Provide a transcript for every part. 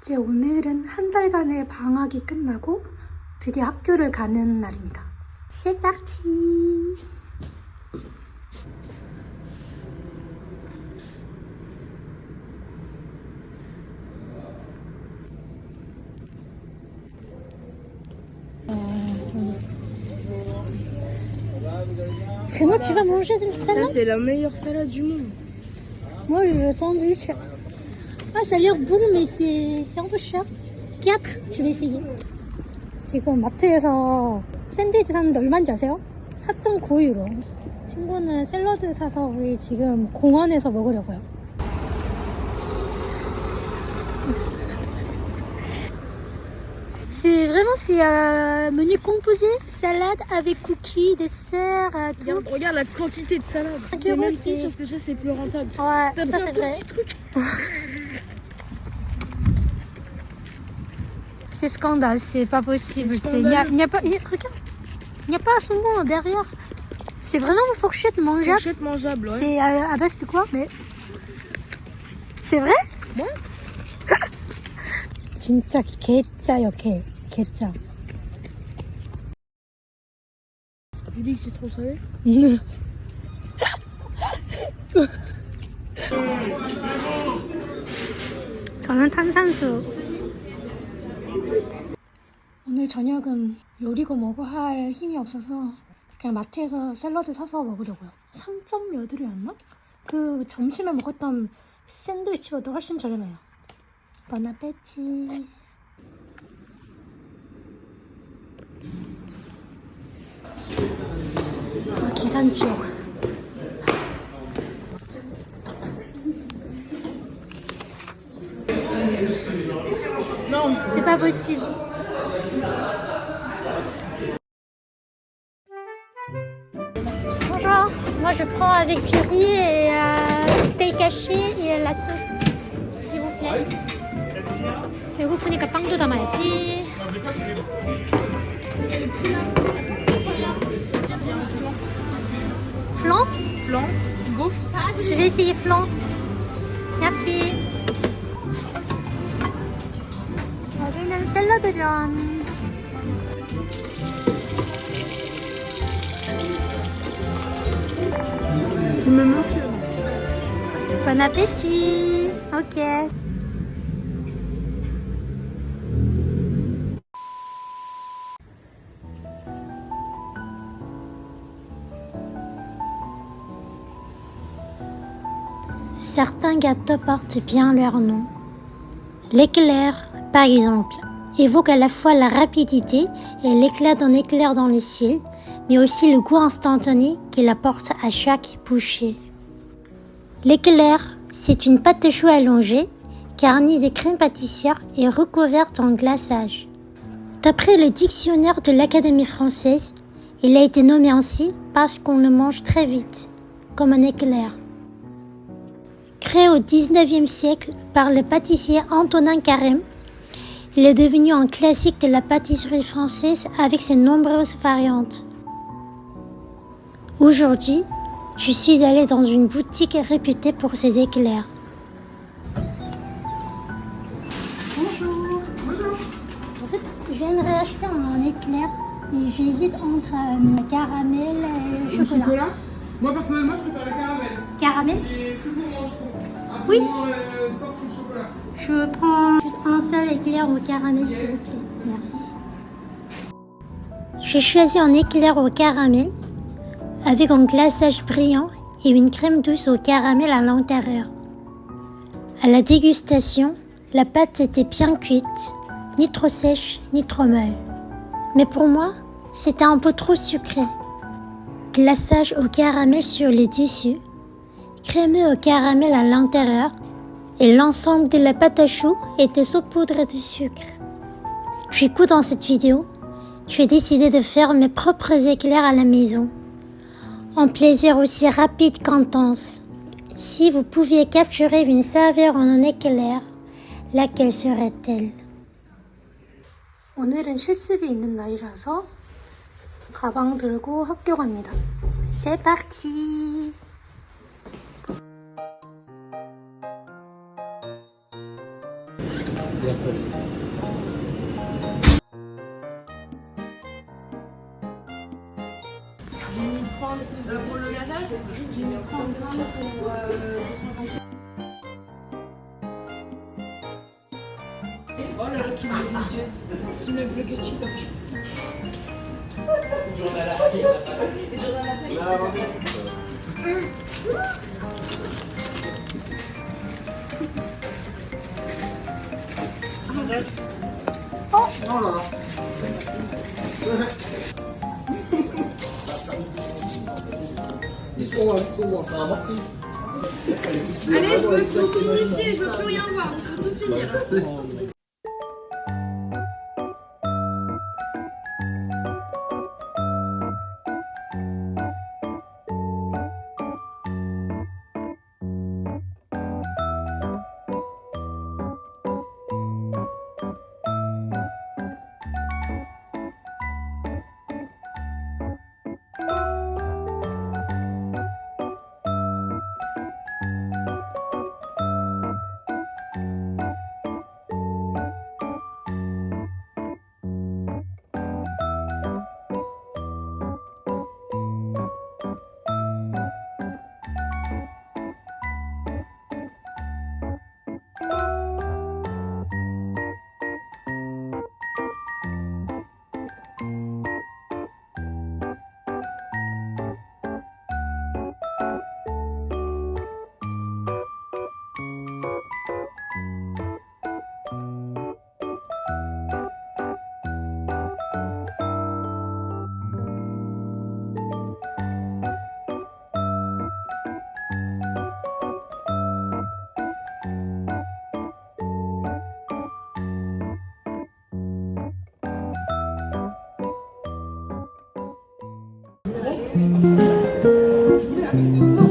이제 오늘은 한 달간의 방학이 끝나고 드디어 학교를 가는 날입니다. C'est parti! Vraiment, tu vas manger de la salade? Ça, c'est la meilleure salade du monde. Moi, je veux sandwich. Ah, ça a l'air bon, mais c'est un peu cher. 4, je vais essayer. 지금 마트에서 샌드위치 샀는데 얼마인지 아세요? 4.9유로. 친구는 샐러드 사서 우리 지금 공원에서 먹으려고요. C'est vraiment menu composé, salade avec cookies, dessert, tout. Regarde la quantité de salade. 5 C'est euros, même c'est- prix, sauf que ça, c'est plus rentable. Ouais, T'as ça pris c'est un tout vrai. petit truc. C'est scandale, c'est pas possible. C'est Il n'y a, scandaleux. pas, regarde, il n'y a pas un saumon derrière. C'est vraiment une fourchette mangeable. Fourchette mangeable, ouais. C'est à base de quoi? Mais c'est vrai? Ouais. 진짜 개짜요, 개짜. Tu dis que c'est trop salé? 저는 탄산수. 오늘 저녁은 요리고 뭐고 할 힘이 없어서 그냥 마트에서 샐러드 사서 먹으려고요. 3점 몇 유로였나? 그 점심에 먹었던 샌드위치보다 훨씬 저렴해요. 보나페티. 아, 계단 지옥. Non. C'est pas possible. Bonjour, moi je prends avec du riz et steak haché et la sauce, s'il vous plaît. 배고프니까 빵도 담아야지. Flan? Flan, gaufre. Je vais essayer flan. Merci. 여기는 샐러드전. Tu me mentionnes. Bon appétit. Ok. Certains gâteaux portent bien leur nom. L'éclair, par exemple, évoque à la fois la rapidité et l'éclat d'un éclair dans les cils, mais aussi le goût instantané qu'il apporte à chaque bouchée. L'éclair, c'est une pâte de choux allongée, garnie de crème pâtissière et recouverte en glaçage. D'après le dictionnaire de l'Académie française, il a été nommé ainsi parce qu'on le mange très vite, comme un éclair. Créé au XIXe siècle par le pâtissier Antonin Carême, il est devenu un classique de la pâtisserie française avec ses nombreuses variantes. Aujourd'hui, je suis allée dans une boutique réputée pour ses éclairs. Bonjour. Bonjour. En fait, j'aimerais acheter un éclair, mais j'hésite entre caramel et Le chocolat. chocolat. Moi personnellement je préfère le caramel. Caramel? Il est plus gourmand je trouve. Un peu Oui. moins fort que le chocolat. Je prends juste un seul éclair au caramel, s'il vous plaît. Merci. J'ai choisi un éclair au caramel avec un glaçage brillant et une crème douce au caramel à l'intérieur. À la dégustation, la pâte était bien cuite, ni trop sèche, ni trop molle. Mais pour moi, c'était un peu trop sucré. Glaçage au caramel sur le dessus, crémeux au caramel à l'intérieur, et l'ensemble de la pâte à choux était saupoudré de sucre. Du coup, dans cette vidéo, j'ai décidé de faire mes propres éclairs à la maison. Un plaisir aussi rapide qu'intense. Si vous pouviez capturer une saveur en un éclair, laquelle serait-elle? 오늘은 실습이 있는 날이라서 가방 들고 학교 갑니다. C'est parti! Pour le gazage, j'ai mis 30 grammes pour 250. Oh là là, qui me vlogueuse TikTok. Allez, je veux tout finir, je veux plus rien voir, je veux tout finir.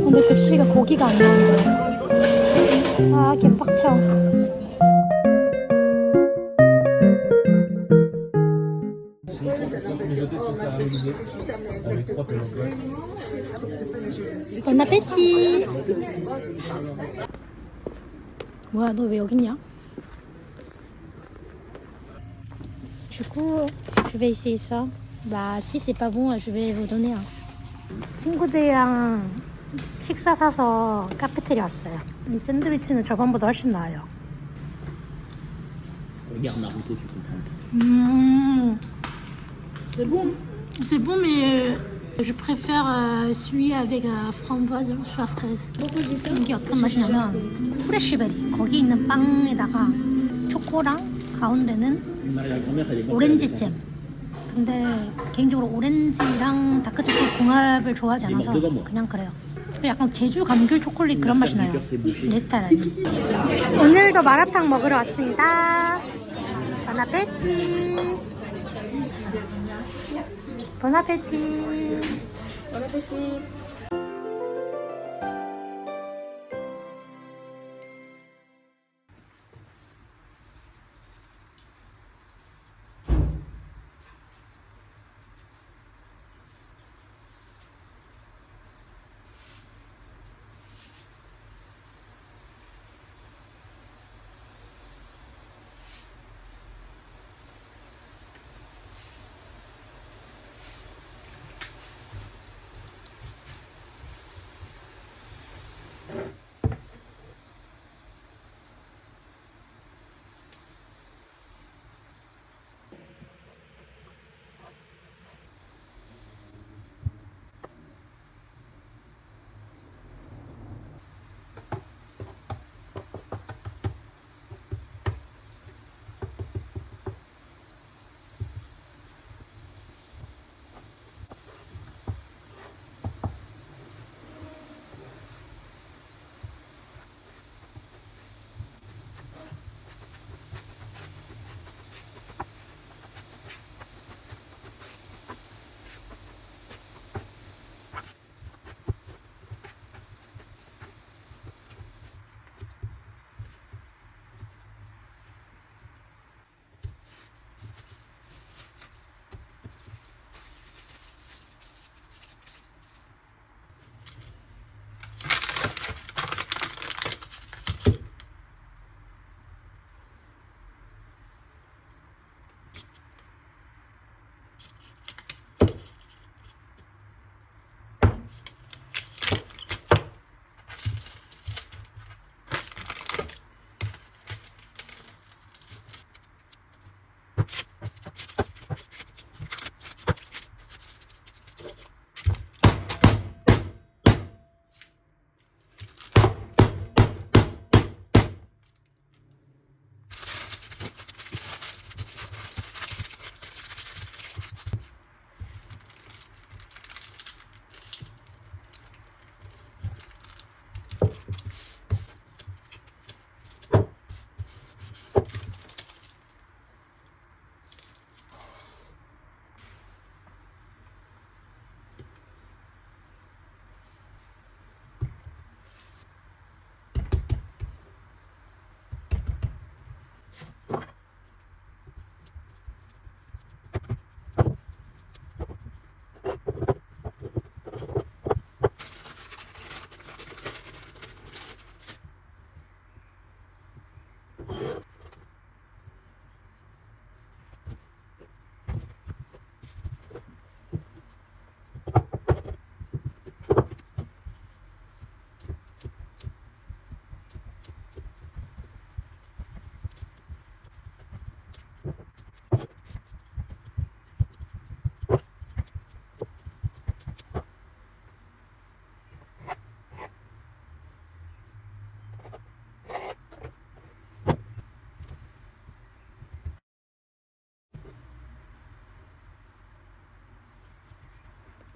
오늘 급식에 고기가 안 나온대. 아, 개빡쳐. Bon appétit. 뭐야, 너 왜 여기 있냐? Du coup, je vais essayer ça. Bah, si c'est pas bon, je vais vous donner. 친구들이랑 식사 사서 카페테리아 왔어요. 이 샌드위치는 저번보다 훨씬 나아요. Regarde Naruto, tu comprends. C'est bon. C'est bon, mais je préfère celui avec framboise soit fraise. 이게 어떤 맛이냐면 프레쉬베리, 거기 있는 빵에다가 초코랑 가운데는 오렌지 잼. 근데 개인적으로 오렌지랑 다크초코 궁합을 좋아하지 않아서 그냥 그래요. 약간 제주 감귤 초콜릿 그런 맛이 나요. 내 스타일 아니에요. 오늘도 마라탕 먹으러 왔습니다. Bon appétit. Bon appétit. Bon appétit.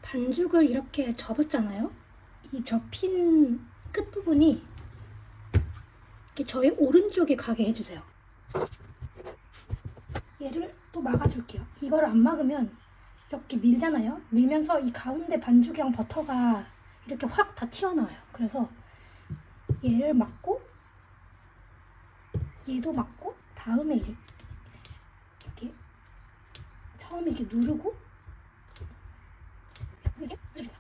반죽을 이렇게 접었잖아요. 이 접힌 끝부분이 이렇게 저의 오른쪽에 가게 해주세요. 얘를 또 막아줄게요. 이걸 안 막으면 이렇게 밀잖아요. 밀면서 이 가운데 반죽이랑 버터가 이렇게 확 다 튀어나와요. 그래서 얘를 막고 얘도 막고 다음에 이제 이렇게 처음에 이렇게 누르고 이렇게 해줍니다.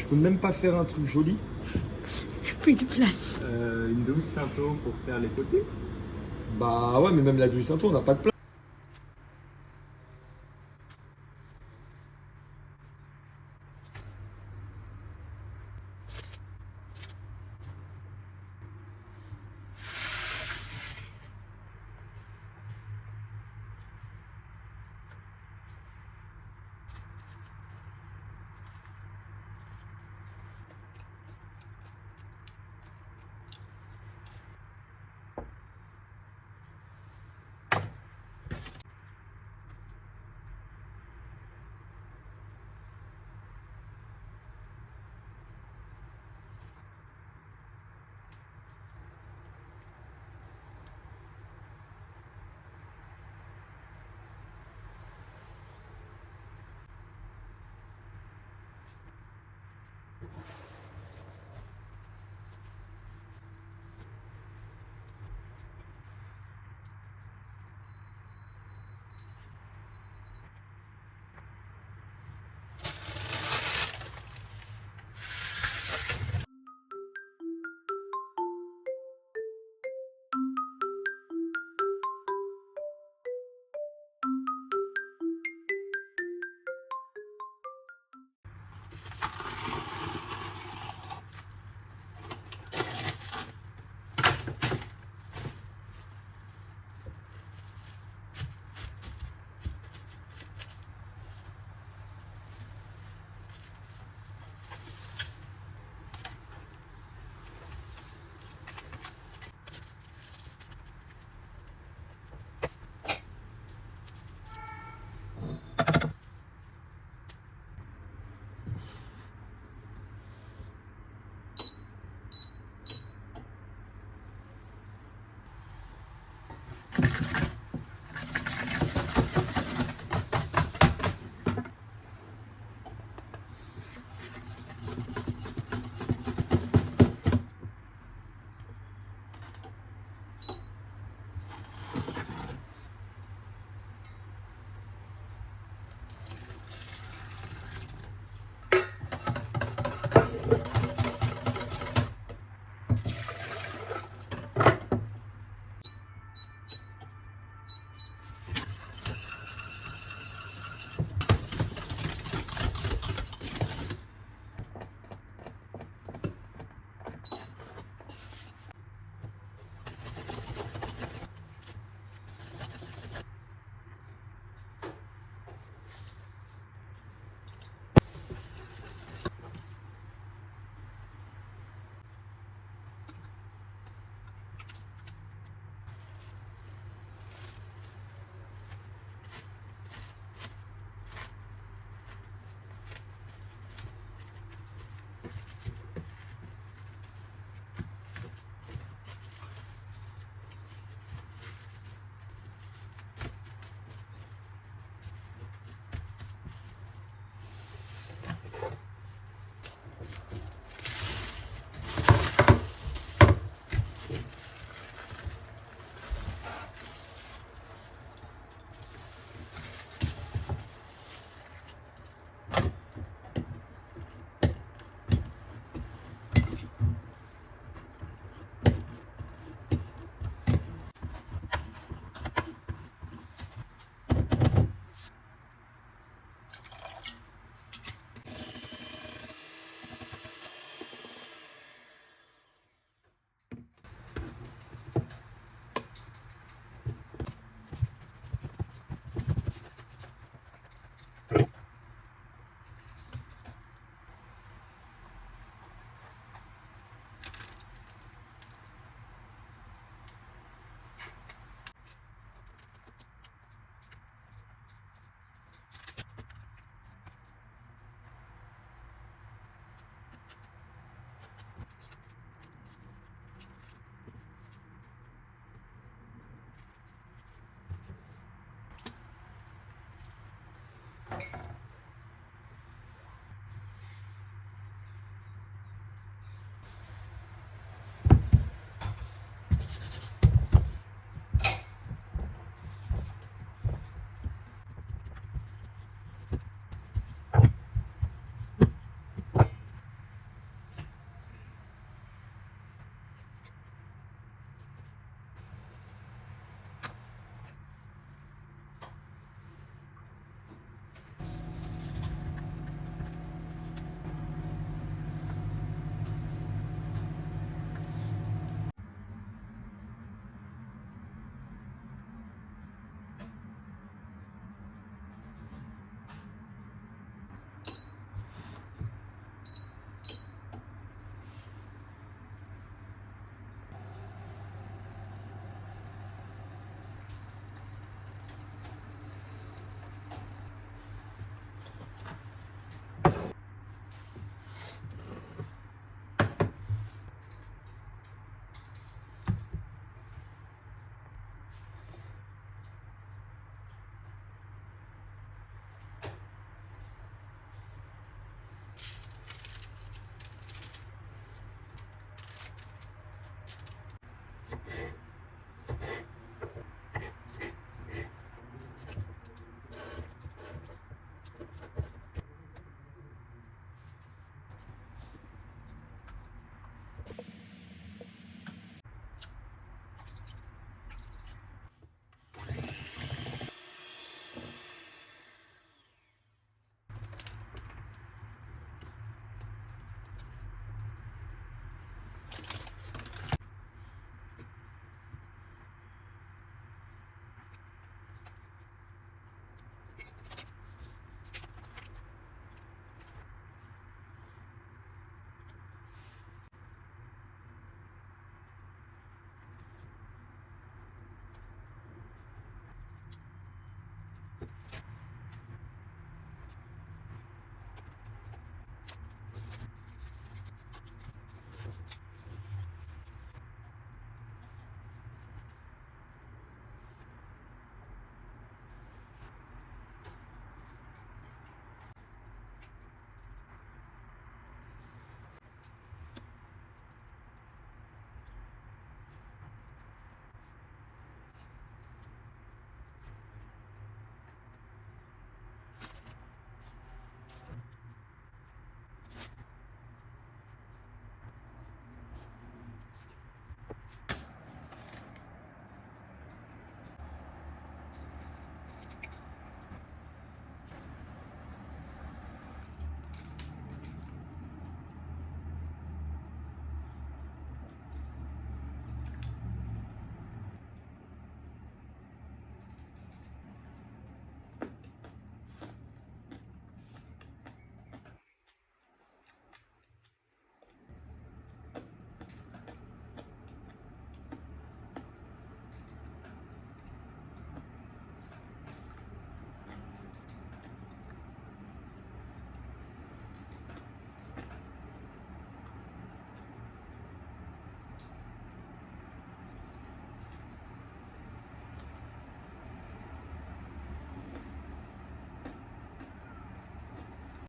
Je peux même pas faire un truc joli. Plus de place. Une douce Sainto pour faire les côtés. Bah ouais, mais même la douille Sainto, on n'a pas de place.